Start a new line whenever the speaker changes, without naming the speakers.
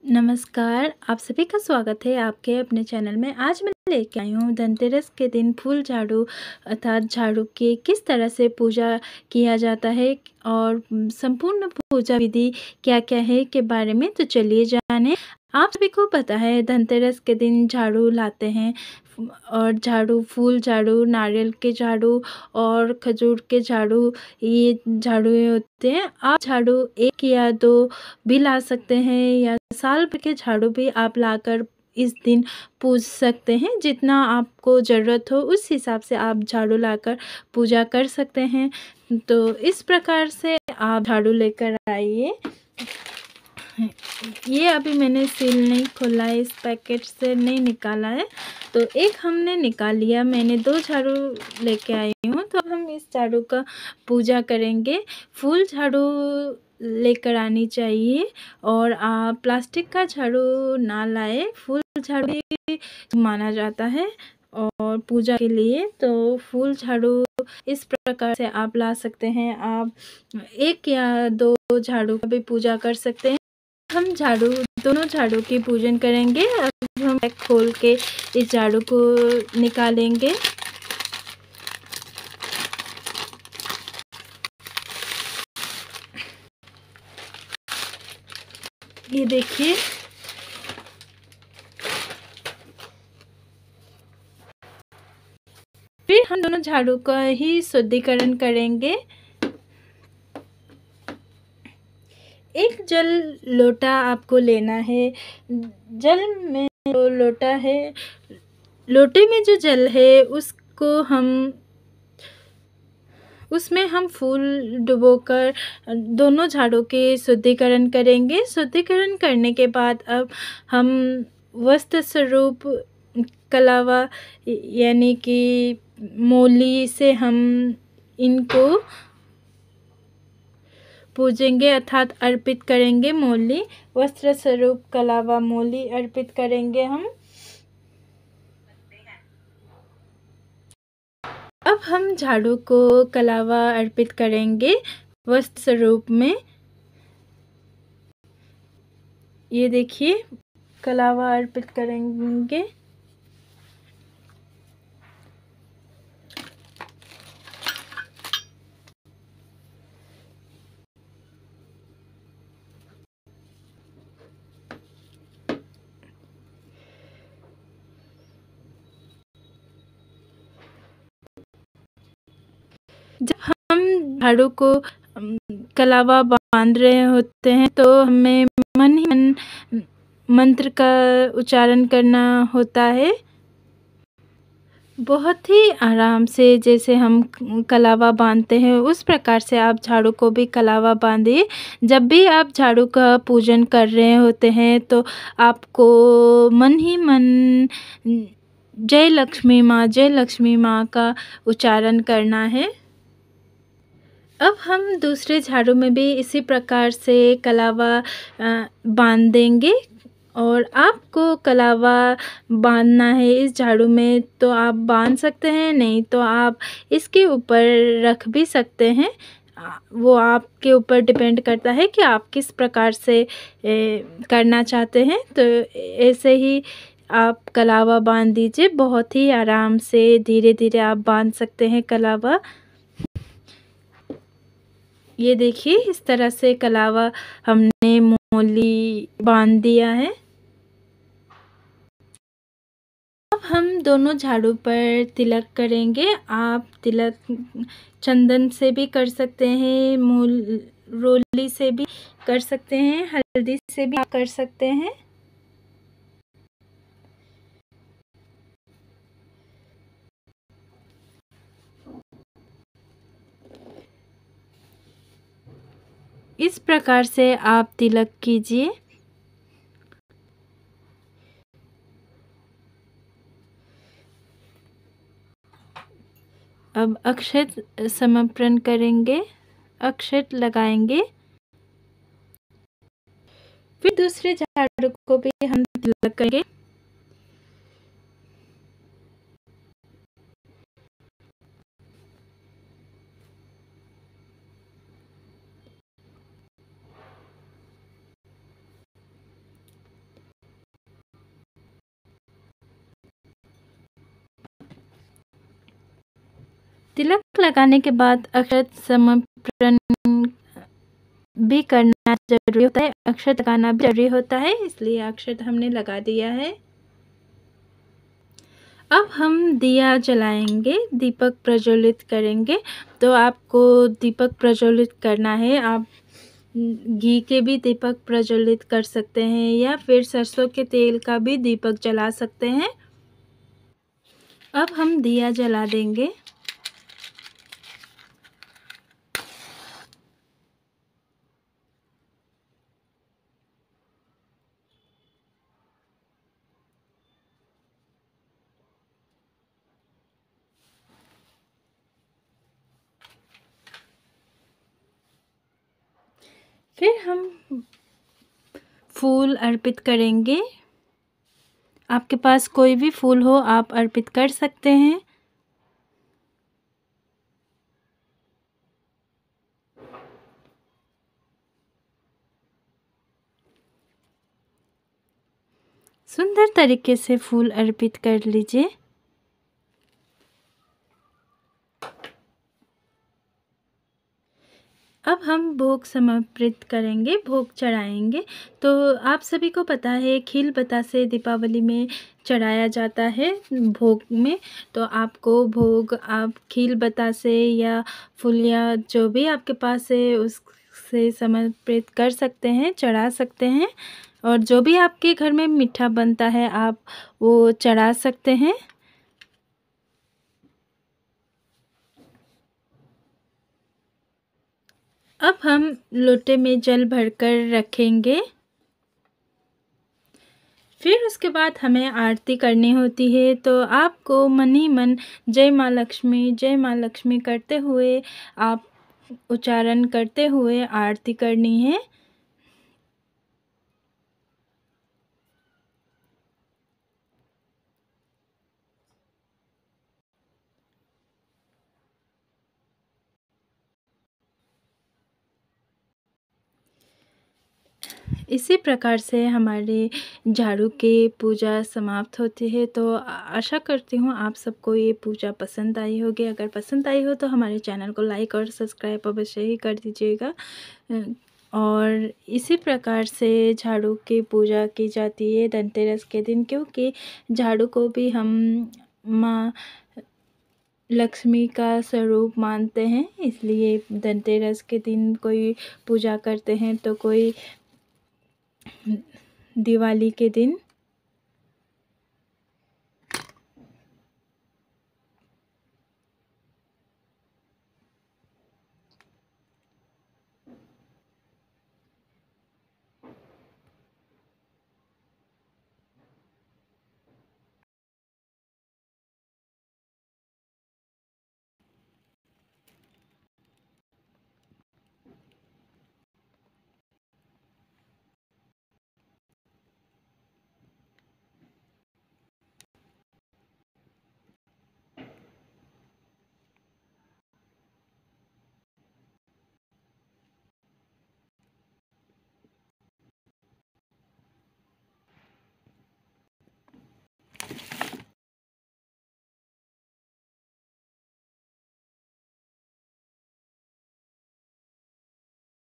नमस्कार, आप सभी का स्वागत है आपके अपने चैनल में। आज मैं लेके आई हूँ धनतेरस के दिन फूल झाड़ू अर्थात झाड़ू की किस तरह से पूजा किया जाता है और संपूर्ण पूजा विधि क्या-क्या है के बारे में। तो चलिए जानें। आप सभी को पता है धनतेरस के दिन झाड़ू लाते हैं और झाड़ू फूल झाड़ू, नारियल के झाड़ू और खजूर के झाड़ू, ये झाड़ू होते हैं। आप झाड़ू 1 या 2 भी ला सकते हैं या साल भर के झाड़ू भी आप लाकर इस दिन पूज सकते हैं। जितना आपको ज़रूरत हो उस हिसाब से आप झाड़ू लाकर पूजा कर सकते हैं। तो इस प्रकार से आप झाड़ू लेकर आइए। ये अभी मैंने सील नहीं खोला है, इस पैकेट से नहीं निकाला है, तो एक हमने निकाल लिया। मैंने 2 झाड़ू लेके आई हूँ, तो अब हम इस झाड़ू का पूजा करेंगे। फूल झाड़ू लेकर आनी चाहिए और आप प्लास्टिक का झाड़ू ना लाएं। फूल झाड़ू ही माना जाता है और पूजा के लिए तो फूल झाड़ू इस प्रकार से आप ला सकते हैं। आप 1 या 2 झाड़ू का भी पूजा कर सकते हैं। हम दोनों झाड़ू की पूजन करेंगे। अब हम पैक खोल के इस झाड़ू को निकालेंगे। ये देखिए, फिर हम दोनों झाड़ू का ही शुद्धिकरण करेंगे। एक जल लोटा आपको लेना है। जल में जो लोटा है, लोटे में जो जल है उसमें हम फूल डुबोकर दोनों झाड़ू के शुद्धिकरण करेंगे। शुद्धिकरण करने के बाद अब हम वस्त्र स्वरूप कलावा यानी कि मोली से हम इनको पूजेंगे अर्थात अर्पित करेंगे। मोली वस्त्र स्वरूप कलावा मोली अर्पित करेंगे हम। अब हम झाड़ू को कलावा अर्पित करेंगे वस्त्र स्वरूप में। ये देखिए, कलावा अर्पित करेंगे। जब हम झाड़ू को कलावा बांध रहे होते हैं तो हमें मन ही मन मंत्र का उच्चारण करना होता है। बहुत ही आराम से जैसे हम कलावा बांधते हैं उस प्रकार से आप झाड़ू को भी कलावा बांधिए। जब भी आप झाड़ू का पूजन कर रहे होते हैं तो आपको मन ही मन जय लक्ष्मी माँ का उच्चारण करना है। अब हम दूसरे झाड़ू में भी इसी प्रकार से कलावा बांध देंगे और आपको कलावा बांधना है इस झाड़ू में तो आप बांध सकते हैं, नहीं तो आप इसके ऊपर रख भी सकते हैं। वो आपके ऊपर डिपेंड करता है कि आप किस प्रकार से करना चाहते हैं। तो ऐसे ही आप कलावा बांध दीजिए। बहुत ही आराम से धीरे-धीरे आप बांध सकते हैं कलावा। ये देखिए, इस तरह से कलावा हमने मोली बांध दिया है। अब हम दोनों झाड़ू पर तिलक करेंगे। आप तिलक चंदन से भी कर सकते हैं, रोली से भी कर सकते हैं, हल्दी से भी कर सकते हैं। इस प्रकार से आप तिलक कीजिए। अब अक्षत समर्पण करेंगे, अक्षत लगाएंगे। फिर दूसरे झाड़ू को भी हम तिलक करेंगे। तिलक लगाने के बाद अक्षत समर्पण भी करना ज़रूरी होता है, अक्षत लगाना भी ज़रूरी होता है, इसलिए अक्षत हमने लगा दिया है। अब हम दिया जलाएंगे, दीपक प्रज्वलित करेंगे। तो आपको दीपक प्रज्वलित करना है, आप घी के भी दीपक प्रज्वलित कर सकते हैं या फिर सरसों के तेल का भी दीपक जला सकते हैं। अब हम दिया जला देंगे। फिर हम फूल अर्पित करेंगे। आपके पास कोई भी फूल हो आप अर्पित कर सकते हैं। सुंदर तरीके से फूल अर्पित कर लीजिए। अब हम भोग समर्पित करेंगे, भोग चढ़ाएंगे। तो आप सभी को पता है खील बतासे दीपावली में चढ़ाया जाता है भोग में। तो आपको भोग आप खील बतासे या फुलिया जो भी आपके पास है उससे समर्पित कर सकते हैं, चढ़ा सकते हैं। और जो भी आपके घर में मीठा बनता है आप वो चढ़ा सकते हैं। अब हम लोटे में जल भरकर रखेंगे। फिर उसके बाद हमें आरती करनी होती है। तो आपको मन ही मन जय माँ लक्ष्मी करते हुए आप उच्चारण करते हुए आरती करनी है। इसी प्रकार से हमारे झाड़ू की पूजा समाप्त होती है। तो आशा करती हूँ आप सबको ये पूजा पसंद आई होगी। अगर पसंद आई हो तो हमारे चैनल को लाइक और सब्सक्राइब अवश्य ही कर दीजिएगा। और इसी प्रकार से झाड़ू की पूजा की जाती है धनतेरस के दिन, क्योंकि झाड़ू को भी हम माँ लक्ष्मी का स्वरूप मानते हैं। इसलिए धनतेरस के दिन कोई पूजा करते हैं तो कोई दिवाली के दिन।